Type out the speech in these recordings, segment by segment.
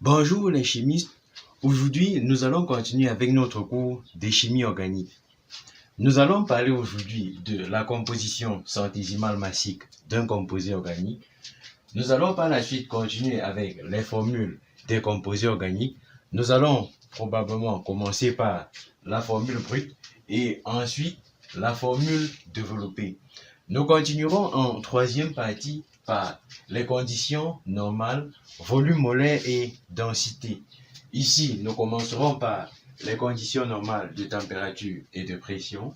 Bonjour les chimistes, aujourd'hui nous allons continuer avec notre cours de chimie organique. Nous allons parler aujourd'hui de la composition centésimale massique d'un composé organique. Nous allons par la suite continuer avec les formules des composés organiques. Nous allons probablement commencer par la formule brute et ensuite la formule développée. Nous continuerons en troisième partie par les conditions normales, volume molaire et densité. Ici, nous commencerons par les conditions normales de température et de pression.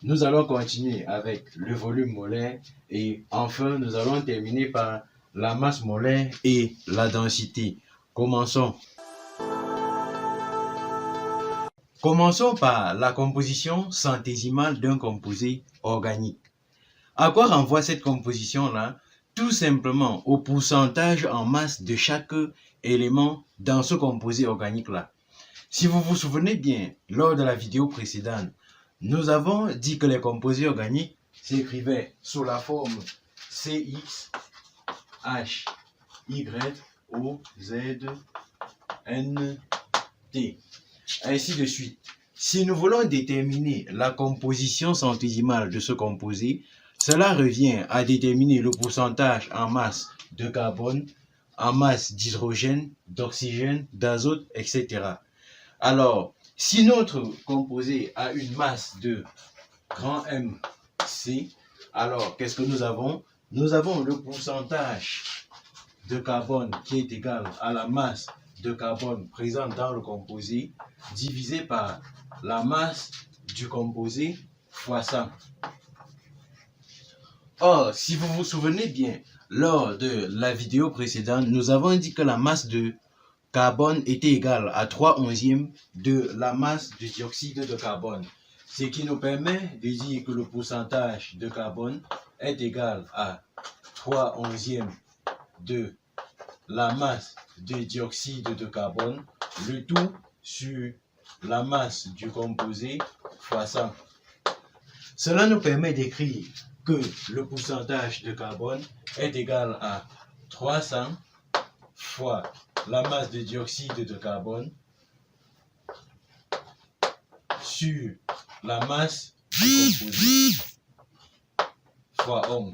Nous allons continuer avec le volume molaire et enfin, nous allons terminer par la masse molaire et la densité. Commençons. Commençons par la composition centésimale d'un composé organique. À quoi renvoie cette composition-là? Tout simplement au pourcentage en masse de chaque élément dans ce composé organique-là. Si vous vous souvenez bien, lors de la vidéo précédente, nous avons dit que les composés organiques s'écrivaient sous la forme CX, H, Y, O, Z, N, T, ainsi de suite. Si nous voulons déterminer la composition centésimale de ce composé, cela revient à déterminer le pourcentage en masse de carbone, en masse d'hydrogène, d'oxygène, d'azote, etc. Alors, si notre composé a une masse de grand MC, alors qu'est-ce que nous avons? Nous avons le pourcentage de carbone qui est égal à la masse de carbone présente dans le composé divisé par la masse du composé fois 100. Or, si vous vous souvenez bien, lors de la vidéo précédente, nous avons dit que la masse de carbone était égale à 3/11 de la masse de dioxyde de carbone. Ce qui nous permet de dire que le pourcentage de carbone est égal à 3/11 de la masse de dioxyde de carbone, le tout sur la masse du composé fois 100. Cela nous permet d'écrire que le pourcentage de carbone est égal à 300 fois la masse de dioxyde de carbone sur la masse du composé fois 11.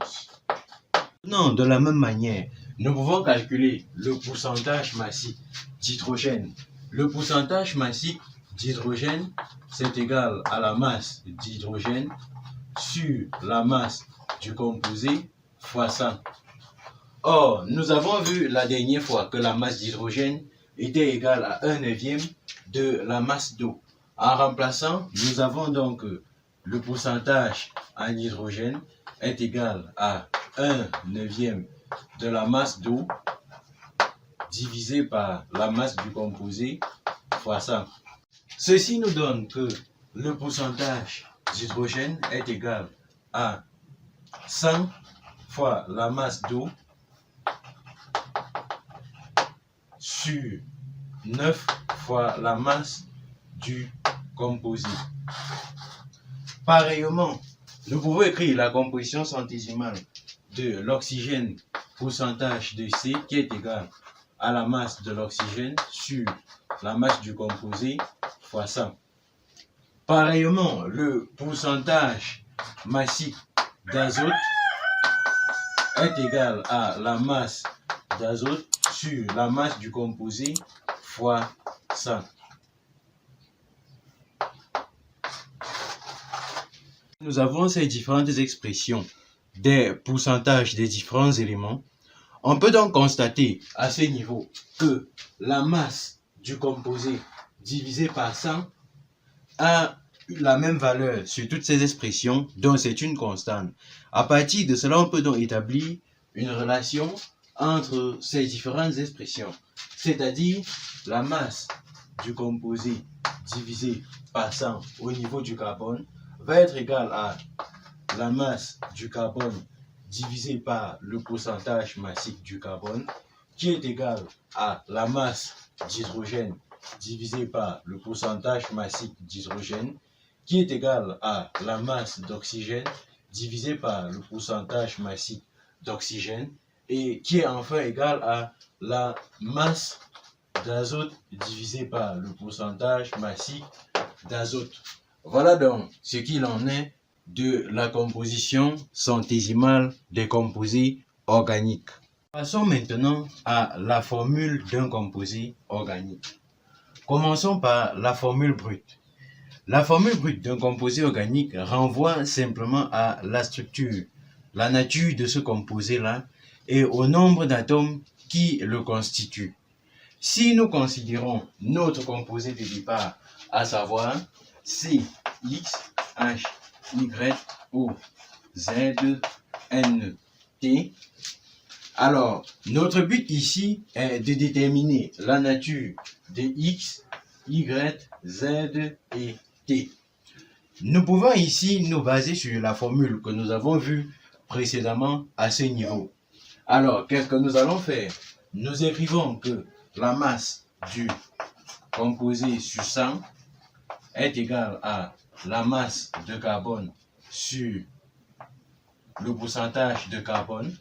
Non, de la même manière, nous pouvons calculer le pourcentage massique d'hydrogène. Le pourcentage massique d'hydrogène, c'est égal à la masse d'hydrogène sur la masse du composé fois 100. Or, nous avons vu la dernière fois que la masse d'hydrogène était égale à 1/9 de la masse d'eau. En remplaçant, nous avons donc le pourcentage en hydrogène est égal à 1/9 de la masse d'eau divisé par la masse du composé fois 100. Ceci nous donne que le pourcentage d'hydrogène est égal à 100 fois la masse d'eau sur 9 fois la masse du composé. Pareillement, nous pouvons écrire la composition centésimale de l'oxygène pourcentage de C qui est égal à la masse de l'oxygène sur la masse du composé fois 100. Pareillement, le pourcentage massique d'azote est égal à la masse d'azote sur la masse du composé fois 100. Nous avons ces différentes expressions des pourcentages des différents éléments. On peut donc constater à ce niveau que la masse du composé divisé par 100 a la même valeur sur toutes ces expressions, dont c'est une constante. À partir de cela, on peut donc établir une relation entre ces différentes expressions, c'est-à-dire la masse du composé divisé par 100 au niveau du carbone va être égale à la masse du carbone divisé par le pourcentage massique du carbone, qui est égal à la masse d'hydrogène divisé par le pourcentage massique d'hydrogène, qui est égal à la masse d'oxygène divisé par le pourcentage massique d'oxygène, et qui est enfin égal à la masse d'azote divisé par le pourcentage massique d'azote. Voilà donc ce qu'il en est de la composition centésimale des composés organiques. Passons maintenant à la formule d'un composé organique. Commençons par la formule brute. La formule brute d'un composé organique renvoie simplement à la structure, la nature de ce composé-là et au nombre d'atomes qui le constituent. Si nous considérons notre composé de départ, à savoir C, X, H, Y, O, Z, N, T, alors notre but ici est de déterminer la nature de X, Y, Z et T. Nous pouvons ici nous baser sur la formule que nous avons vue précédemment à ce niveau. Alors, qu'est-ce que nous allons faire? Nous écrivons que la masse du composé sur 100 est égale à la masse de carbone sur le pourcentage de carbone,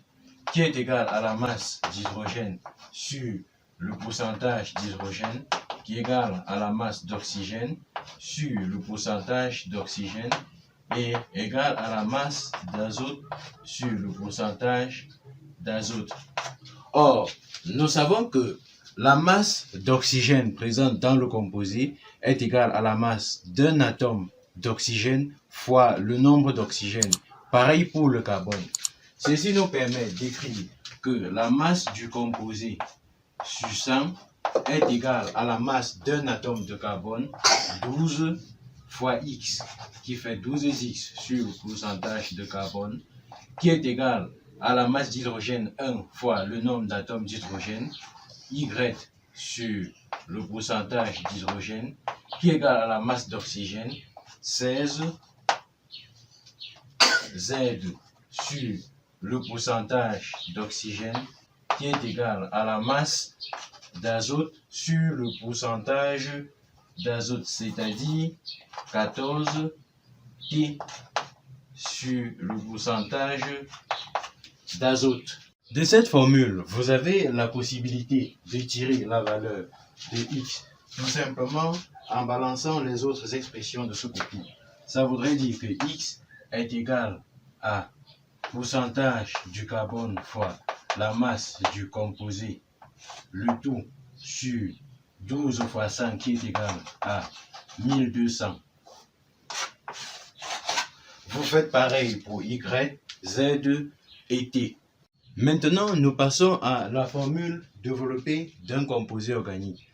qui est égal à la masse d'hydrogène sur le pourcentage d'hydrogène, qui est égal à la masse d'oxygène sur le pourcentage d'oxygène, et égal à la masse d'azote sur le pourcentage d'azote. Or, nous savons que la masse d'oxygène présente dans le composé est égale à la masse d'un atome d'oxygène fois le nombre d'oxygène. Pareil pour le carbone. Ceci nous permet d'écrire que la masse du composé sur 100 est égale à la masse d'un atome de carbone, 12 fois X, qui fait 12X sur le pourcentage de carbone, qui est égal à la masse d'hydrogène 1 fois le nombre d'atomes d'hydrogène, Y sur le pourcentage d'hydrogène, qui est égal à la masse d'oxygène, 16 Z sur le pourcentage d'oxygène, qui est égal à la masse d'azote sur le pourcentage d'azote, c'est-à-dire 14 T sur le pourcentage d'azote. De cette formule, vous avez la possibilité de tirer la valeur de X tout simplement en balançant les autres expressions de ce côté. Ça voudrait dire que X est égal à pourcentage du carbone fois la masse du composé, le tout sur 12 fois 100 qui est égal à 1200. Vous faites pareil pour Y, Z et T. Maintenant, nous passons à la formule développée d'un composé organique.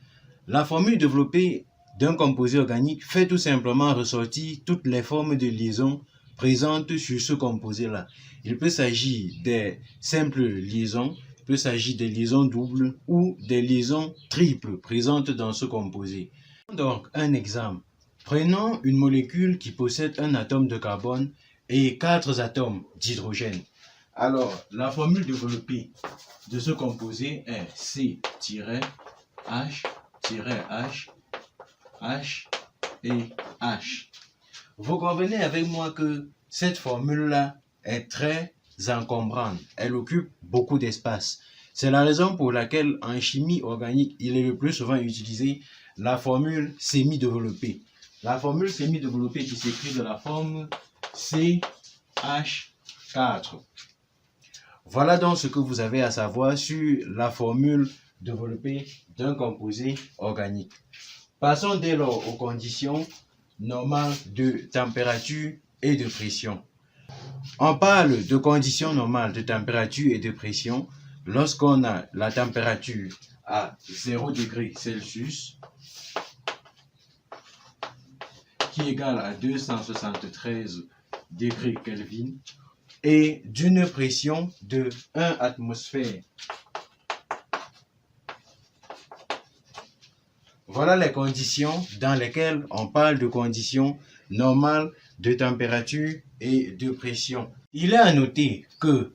La formule développée d'un composé organique fait tout simplement ressortir toutes les formes de liaison présentes sur ce composé-là. Il peut s'agir des simples liaisons, il peut s'agir des liaisons doubles ou des liaisons triples présentes dans ce composé. Donc, un exemple. Prenons une molécule qui possède un atome de carbone et 4 atomes d'hydrogène. Alors, la formule développée de ce composé est C-H, H, H et H. Vous convenez avec moi que cette formule-là est très encombrante. Elle occupe beaucoup d'espace. C'est la raison pour laquelle en chimie organique, il est le plus souvent utilisé la formule semi-développée. La formule semi-développée qui s'écrit de la forme CH4. Voilà donc ce que vous avez à savoir sur la formule développée d'un composé organique. Passons dès lors aux conditions normales de température et de pression. On parle de conditions normales de température et de pression lorsqu'on a la température à 0 degré Celsius qui est égale à 273 degrés Kelvin et d'une pression de 1 atmosphère. Voilà les conditions dans lesquelles on parle de conditions normales de température et de pression. Il est à noter que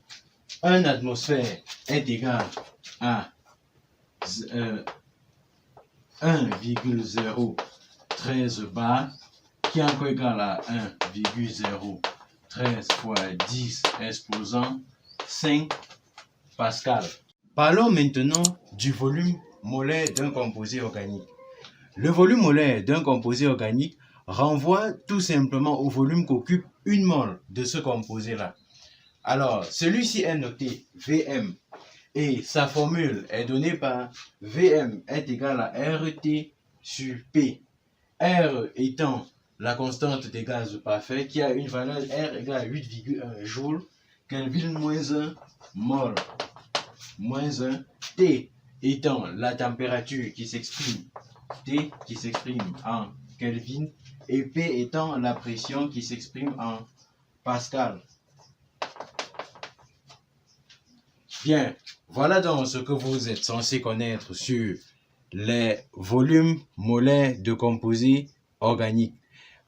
1 atmosphère est égal à 1,013 bar, qui est encore égal à 1,013 fois 10 exposant 5 pascal. Parlons maintenant du volume molaire d'un composé organique. Le volume molaire d'un composé organique renvoie tout simplement au volume qu'occupe une mole de ce composé-là. Alors, celui-ci est noté Vm et sa formule est donnée par Vm est égal à RT sur P. R étant la constante des gaz parfaits qui a une valeur R égale à 8,1 joules, Kelvin moins 1 mol moins 1, T étant la température qui s'exprime T qui s'exprime en Kelvin et P étant la pression qui s'exprime en Pascal. Bien, voilà donc ce que vous êtes censé connaître sur les volumes molaires de composés organiques.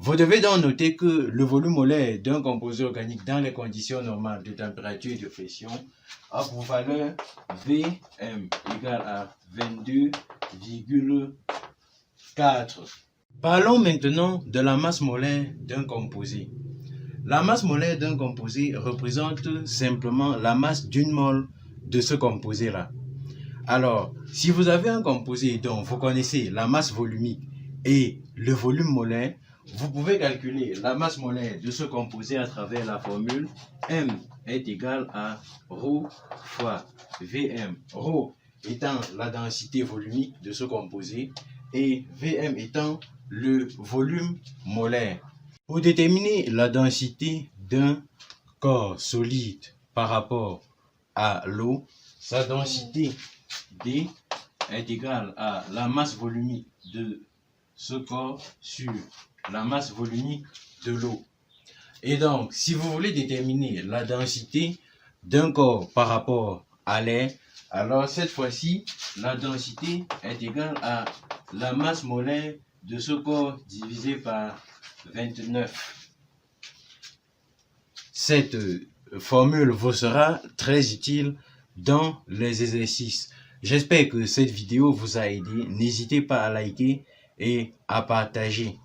Vous devez donc noter que le volume molaire d'un composé organique dans les conditions normales de température et de pression a pour valeur Vm égale à 22,4. Parlons maintenant de la masse molaire d'un composé. La masse molaire d'un composé représente simplement la masse d'une mole de ce composé-là. Alors, si vous avez un composé dont vous connaissez la masse volumique et le volume molaire, vous pouvez calculer la masse molaire de ce composé à travers la formule M est égal à ρ fois Vm. ρ étant la densité volumique de ce composé et Vm étant le volume molaire. Pour déterminer la densité d'un corps solide par rapport à l'eau, sa densité D est égale à la masse volumique de ce corps sur la masse volumique de l'eau. Et donc, si vous voulez déterminer la densité d'un corps par rapport à l'air, alors cette fois-ci, la densité est égale à la masse molaire de ce corps divisé par 29. Cette formule vous sera très utile dans les exercices. J'espère que cette vidéo vous a aidé. N'hésitez pas à liker et à partager.